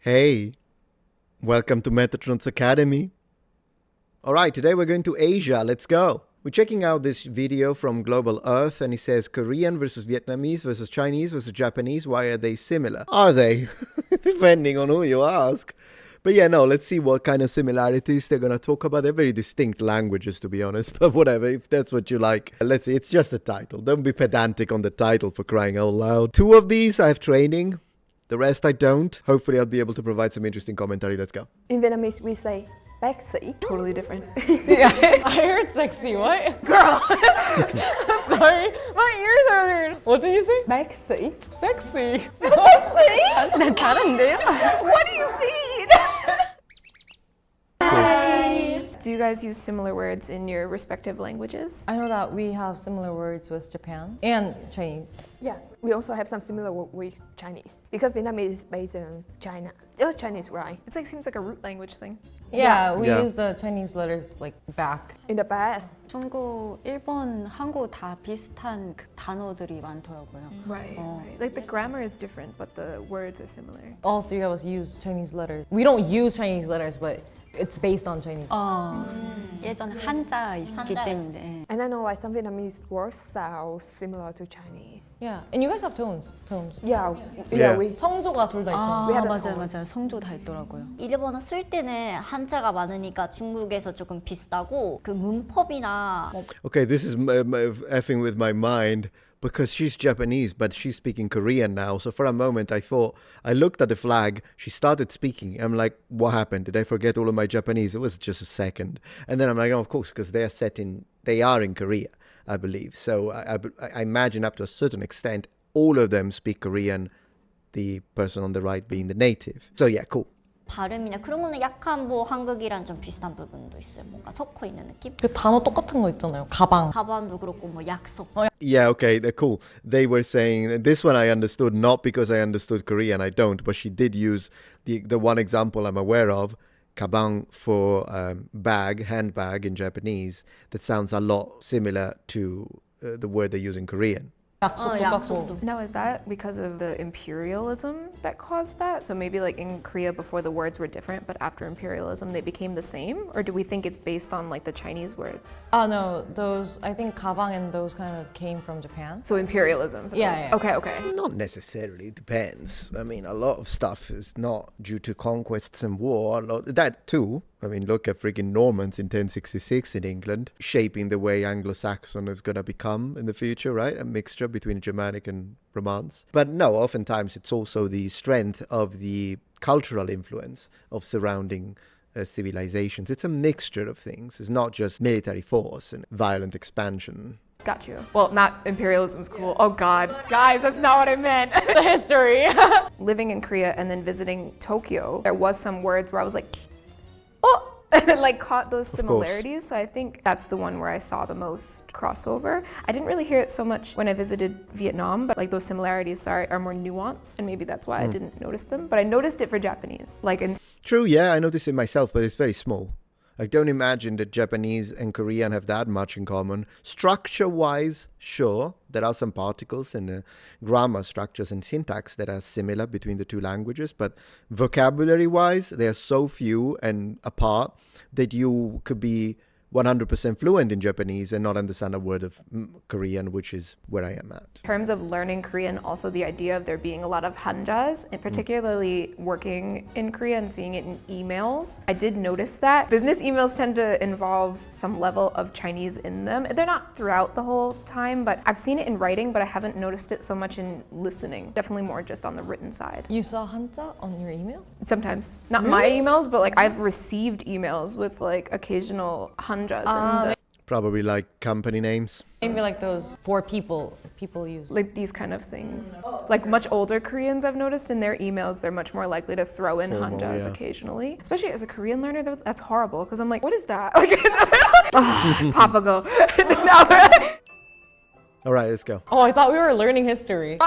Hey, welcome to Metatron's Academy. All right, today we're going to Asia. Let's go. We're checking out this video from Global Earth, and it says Korean versus Vietnamese versus Chinese versus Japanese. Why are they similar? Are they? Depending on who you ask. But yeah, no, let's see what kind of similarities they're going to talk about. They're very distinct languages, to be honest, but whatever, if that's what you like. Let's see, it's just a title. Don't be pedantic on the title, for crying out loud. Two of these I have training. The rest I don't. Hopefully I'll be able to provide some interesting commentary. Let's go. In Vietnamese, we say sexy. Totally different. Yeah, I heard sexy. What? Girl. Sorry, my ears are hurting. What did you say? Sexy. Sexy. 난 다른데요? What do you mean? Hi. Do you guys use similar words in your respective languages? I know that we have similar words with Japan and Chinese. Yeah, we also have some similar with Chinese because Vietnamese is based in China. Still Chinese, right? It's like seems like a root language thing. Yeah, we Yeah. use the Chinese letters like back. In the past. 중국, 일본, 한국 다 비슷한 그 단어들이 많더라고요. Right. Like the grammar is different, but the words are similar. All three of us use Chinese letters. We don't use Chinese letters, but it's based on Chinese. 예전에 한자 있기 때문에. And I know like some Vietnamese words sound similar to Chinese. Yeah, and you guys have tones. Yeah, Yeah. we 성조가 둘 다 있잖아. We have 맞아요, tones. 맞아요. 성조 다 있더라고요. 일본어 쓸 때는 한자가 많으니까 중국에서 조금 비슷하고 그 문법이나 Okay, this is effing with my mind because she's Japanese, but she's speaking Korean now. So for a moment, I looked at the flag. She started speaking. I'm like, what happened? Did I forget all of my Japanese? It was just a second. And then I'm like, oh, of course, because they are in Korea, I believe. So I imagine up to a certain extent, all of them speak Korean, the person on the right being the native. So yeah, cool. 발음이나 그런 거는 약간 뭐 한국이랑 좀 비슷한 부분도 있어요. 뭔가 섞어 있는 느낌? 그 단어 똑같은 거 있잖아요. 가방. 가방도 그렇고 뭐 약속. Yeah, okay, they're cool. They were saying, this one I understood, not because I understood Korean, I don't, but she did use the one example I'm aware of, kabang for bag, handbag in Japanese, that sounds a lot similar to the word they use in Korean. 약속. Now, is that because of the imperialism that caused that? So maybe like in Korea before the words were different, but after imperialism they became the same? Or do we think it's based on like the Chinese words? No, those, I think 가방 and those kind of came from Japan. So imperialism. For the Yeah, words. yeah. Okay. Not necessarily, it depends. I mean, a lot of stuff is not due to conquests and war. That too. I mean, look at freaking Normans in 1066 in England, shaping the way Anglo-Saxon is going to become in the future, right? A mixture between Germanic and Romance. But no, oftentimes it's also the strength of the cultural influence of surrounding civilizations. It's a mixture of things. It's not just military force and violent expansion. Got you. Well, not imperialism's cool. Oh God. Guys, that's not what I meant. The history. Living in Korea and then visiting Tokyo, there was some words where I was like, oh, and then like caught those similarities. So I think that's the one where I saw the most crossover. I didn't really hear it so much when I visited Vietnam, but like those similarities are more nuanced, and maybe that's why I didn't notice them. But I noticed it for Japanese. Like in True, yeah, I noticed it myself, but it's very small. I don't imagine that Japanese and Korean have that much in common. Structure-wise, sure, there are some particles and grammar structures and syntax that are similar between the two languages, but vocabulary-wise, they are so few and apart that you could be 100% fluent in Japanese and not understand a word of Korean, which is where I am at. In terms of learning Korean, also the idea of there being a lot of hanjas, and particularly working in Korea and seeing it in emails, I did notice that. Business emails tend to involve some level of Chinese in them. They're not throughout the whole time, but I've seen it in writing, but I haven't noticed it so much in listening. Definitely more just on the written side. You saw 한자 on your email? Sometimes. Not my emails, but like I've received emails with like occasional hanjas in the, Probably like company names. Maybe like those for people use. like these kind of things. Like much older Koreans I've noticed in their emails, they're much more likely to throw in Formal, hanjas yeah. occasionally. Especially as a Korean learner, that's horrible because I'm like, what is that? Like, Papa go. All right, let's go. Oh, I thought we were learning history.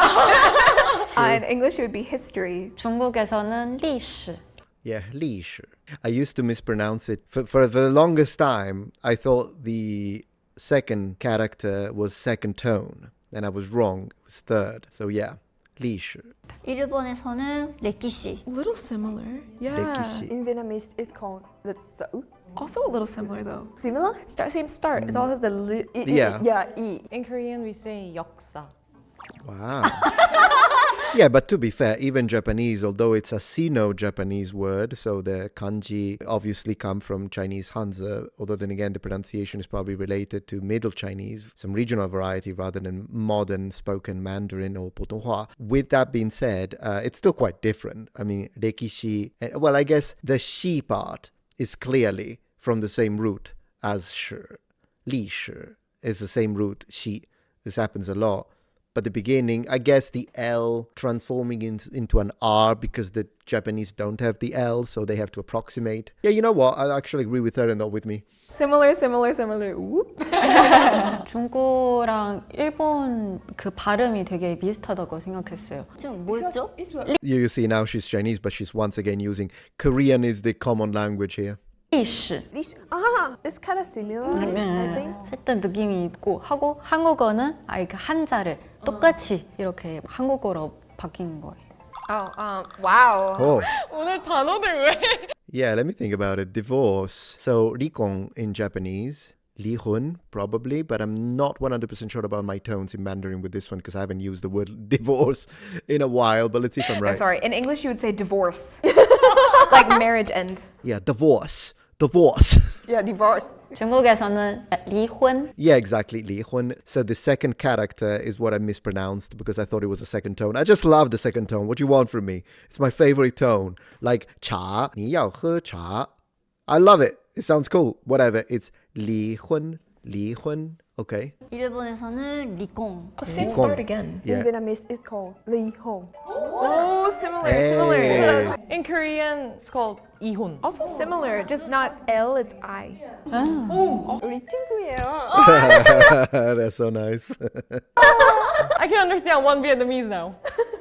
In English, it would be history. 중국에서는 历史. Yeah, 历史. I used to mispronounce it. For the longest time, I thought the second character was second tone, and I was wrong. It was third. So yeah, 历史. 일본에서는 레키시. A little similar. Yeah. 레키시. In Vietnamese, it's called the so. Also a little similar though. Similar? Same start. It all has the Yeah. Yeah, E. In Korean, we say 역사. Wow. Yeah, but to be fair, even Japanese, although it's a Sino-Japanese word, so the kanji obviously come from Chinese Hanzi, although then again the pronunciation is probably related to Middle Chinese, some regional variety rather than modern spoken Mandarin or Putonghua. With that being said, it's still quite different. I mean, rekishi, well, I guess the shi part is clearly from the same root as shi. Li shi is the same root, shi. This happens a lot. But the beginning, I guess the L transforming into an R because the Japanese don't have the L, so they have to approximate. Yeah, you know what? I actually agree with her and not with me. Similar. Whoop. 중국어랑 일본 그 발음이 되게 비슷하다고 생각했어요. 좀 뭐였죠? You see now she's Chinese, but she's once again using Korean is the common language here. 历史 It's kind of similar, I think. 살짝 느낌이 있고 하고 한국어는 아예 그 한자를 똑같이 이렇게 한국어로 바뀌는 거예요. Wow. Oh. 오늘 단어들 왜? Yeah, let me think about it. Divorce. So, 리공 in Japanese. 리혼, probably, but I'm not 100% sure about my tones in Mandarin with this one because I haven't used the word divorce in a while, but let's see if I'm right. I'm sorry. In English, you would say divorce. Like marriage end. Yeah, divorce. Yeah, divorce. 중국에서는離婚 Yeah, exactly, 리혼. So the second character is what I mispronounced because I thought it was a second tone. I just love the second tone. What do you want from me? It's my favorite tone. Like, 茶,你要喝茶. I love it. It sounds cool. Whatever. It's 리혼. Okay. 일본에서는 리공. Same start again. Yeah. In Vietnamese, it's called Li Hong. Oh, similar. Hey. In Korean, it's called 이혼. Also similar, just not L, it's I. 우리 친구예요. That's so nice. I can understand one Vietnamese now.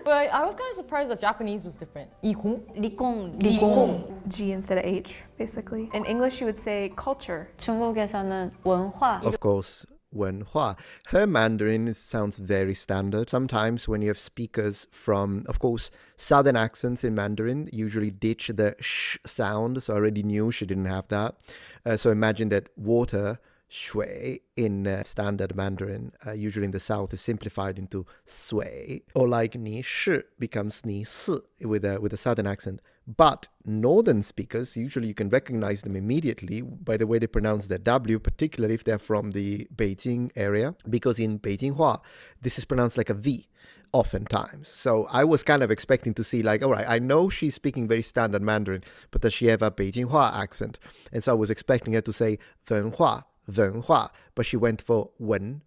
But I was kind of surprised that Japanese was different. 이공? 리공. G instead of H, basically. In English, you would say culture. 중국에서는文化 Of course, 文化. Her Mandarin sounds very standard. Sometimes when you have speakers from, of course, southern accents in Mandarin, usually ditch the sh sound. So I already knew she didn't have that. So imagine that water, 水, in standard Mandarin, usually in the south, is simplified into 水. Or like 你是 becomes 你是 with a southern accent. But northern speakers, usually you can recognize them immediately by the way they pronounce their W, particularly if they're from the Beijing area, because in Beijinghua, this is pronounced like a V oftentimes. So I was kind of expecting to see like, all right, I know she's speaking very standard Mandarin, but does she have a Beijinghua accent? And so I was expecting her to say 文化, but she went for 文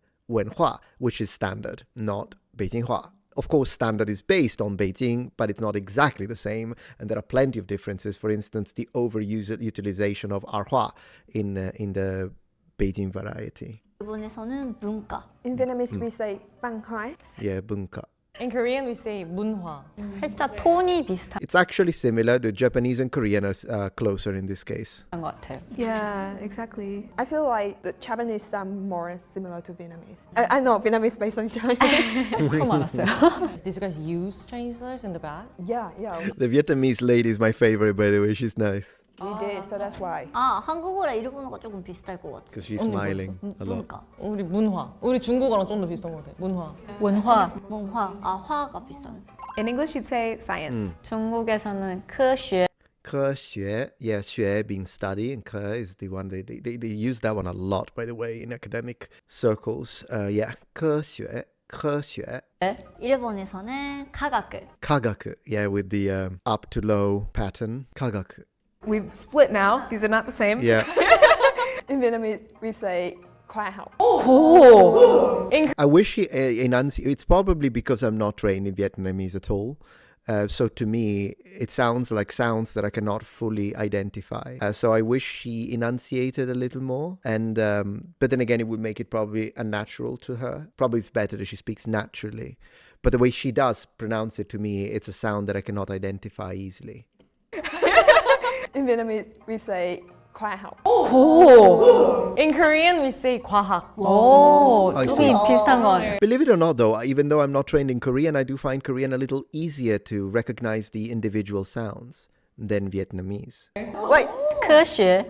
化, which is standard, not Beijinghua. Of course, standard is based on Beijing, but it's not exactly the same. And there are plenty of differences. For instance, the utilization of arhua in the Beijing variety. 일본에서는 문과. In Vietnamese, we say văn hóa. Yeah, bunka. In Korean, we say 문화. 살짝 톤이 비슷한 It's actually similar. The Japanese and Korean are closer in this case. 것 같아요. Yeah, exactly. I feel like the Japanese sound more similar to Vietnamese. I know Vietnamese based on Chinese. 처음 알았어요. Did you guys use Chinese letters in the back? yeah, The Vietnamese lady is my favorite, by the way. She's nice. we did, so that's why. 아, 한국어랑 일본어가 조금 비슷할 것 같아. Because she's smiling a lot. 문과. 우리 문화. 우리 중국어랑 좀 더 비슷한 것 같아. 문화.文化 문화. 아, 화가 비슷한. In English, you'd say science. 중국에서는 科学科学, yeah, 学 being study, and 科 is the one they use that one a lot, by the way, in academic circles. Yeah, 科学. 일본에서는科学. Kagaku, yeah, with the up to low pattern. Kagaku. We've split now. These are not the same. Yeah. In Vietnamese, we say khoa học. I wish she enunciated. It's probably because I'm not trained in Vietnamese at all. So to me, it sounds like sounds that I cannot fully identify. So I wish she enunciated a little more. And but then again, it would make it probably unnatural to her. Probably it's better that she speaks naturally. But the way she does pronounce it to me, it's a sound that I cannot identify easily. In Vietnamese, we say 과학. Oh. In Korean, we say 과학. 오, I 조금 see. 비슷한 것 같아요. Believe it or not, though, even though I'm not trained in Korean, I do find Korean a little easier to recognize the individual sounds than Vietnamese. Wait, 科学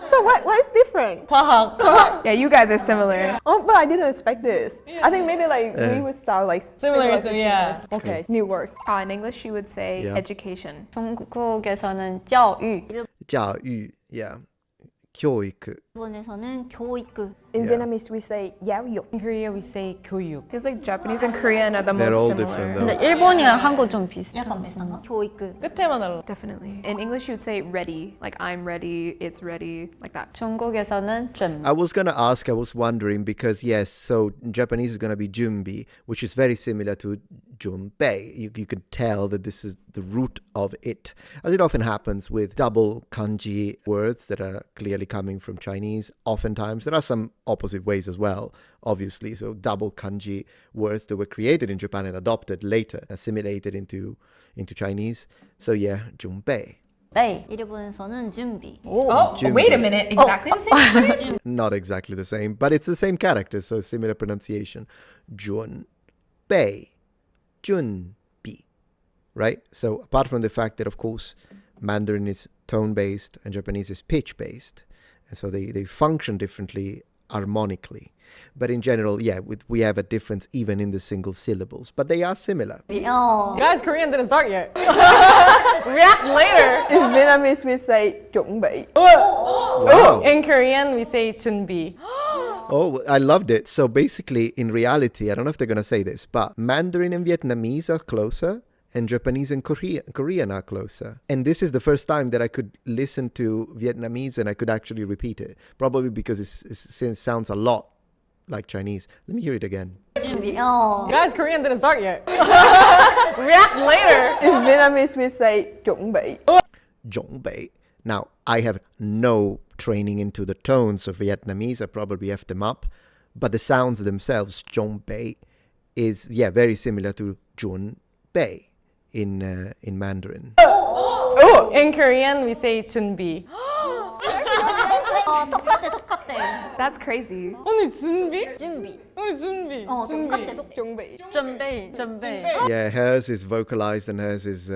so what is different? 과학. Yeah, you guys are similar. Oh, but I didn't expect this. I think maybe like we would sound like Similar to, Chinese. yeah. Okay, new word. In English, you would say Yeah. education. 중국에서는 教育 教育, yeah. 교육. 일본에서는 교육. In Yeah. Vietnamese, we say giáo dục. In Korea, we say 교육. Feels like Japanese and Korean are the They're all most different, similar. though. 근데 일본이랑 한국 좀 비슷해. 약간 비슷한가? 교육. 끝에만 달라. Definitely. In English, you would say ready. Like I'm ready, it's ready, like that. 중국에서는 좀 I was gonna ask, I was wondering, because yes, so Japanese is gonna be 준비, which is very similar to junbei. You could tell that this is the root of it, as it often happens with double kanji words that are clearly coming from Chinese. Oftentimes, there are some opposite ways as well, obviously. So double kanji words that were created in Japan and adopted later, assimilated into Chinese. So yeah, junbei. 네. 일본에서는 준비. Oh, Junbi. wait a minute. Exactly the same. Not exactly the same, but it's the same character, so similar pronunciation. Junbei. Junbi. Right? So apart from the fact that, of course, Mandarin is tone-based and Japanese is pitch-based, and so they function differently harmonically. But in general, yeah, we have a difference even in the single syllables, but they are similar. 어. Guys, Korean didn't start yet. React later. In Vietnamese, we say chuẩn bị. Wow. In Korean, we say 준비. Oh, I loved it. So basically, in reality, I don't know if they're going to say this, but Mandarin and Vietnamese are closer, and Japanese and Korean are closer. And this is the first time that I could listen to Vietnamese and I could actually repeat it. Probably because it sounds a lot like Chinese. Let me hear it again. 준비. 어. Guys, Korean didn't start yet. React later. In Vietnamese, we say chuẩn bị. Jongbei. Now, I have no training into the tones of Vietnamese. I probably have them up. But the sounds themselves, Jongbei, is, yeah, very similar to Junbei in Mandarin. In Korean, we say 준비. 어, 똑같대. That's crazy. 언니 준비? 준비. 준비. 어, 똑같대. 준비. 준비 준비. Yeah, hers is vocalized and hers is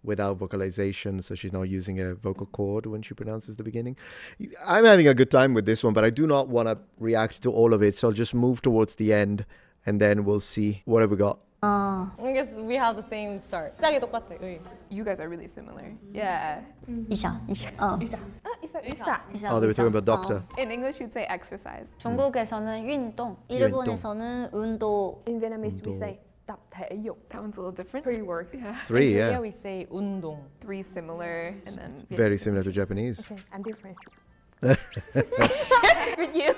without vocalization, so she's not using a vocal cord when she pronounces the beginning. I'm having a good time with this one, but I do not want to react to all of it, so I'll just move towards the end and then we'll see what have we got. 어. I guess we have the same start. 시작이 똑같아. You guys are really similar. Yeah. 이샤. 어. 이사. Oh, they were talking about doctor. In English, you'd say exercise. 중국에서는 운동. 일본에서는 운동. In Vietnamese, we say tập thể dục. That one's a little different. 3 words. Yeah. 3, In Korea, yeah. we say 운동. 3 similar, and then Very similar to Japanese. Okay, I'm different. with you.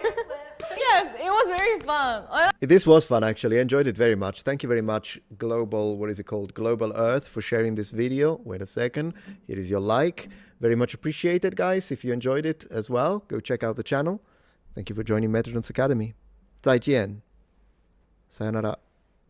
Yes, it was very fun. This was fun, actually. I enjoyed it very much. Thank you very much, what is it called? Global Earth, for sharing this video. Wait a second. Here is your like. Very much appreciated, guys. If you enjoyed it as well, go check out the channel. Thank you for joining Metatron's Academy. 再见. Sayonara.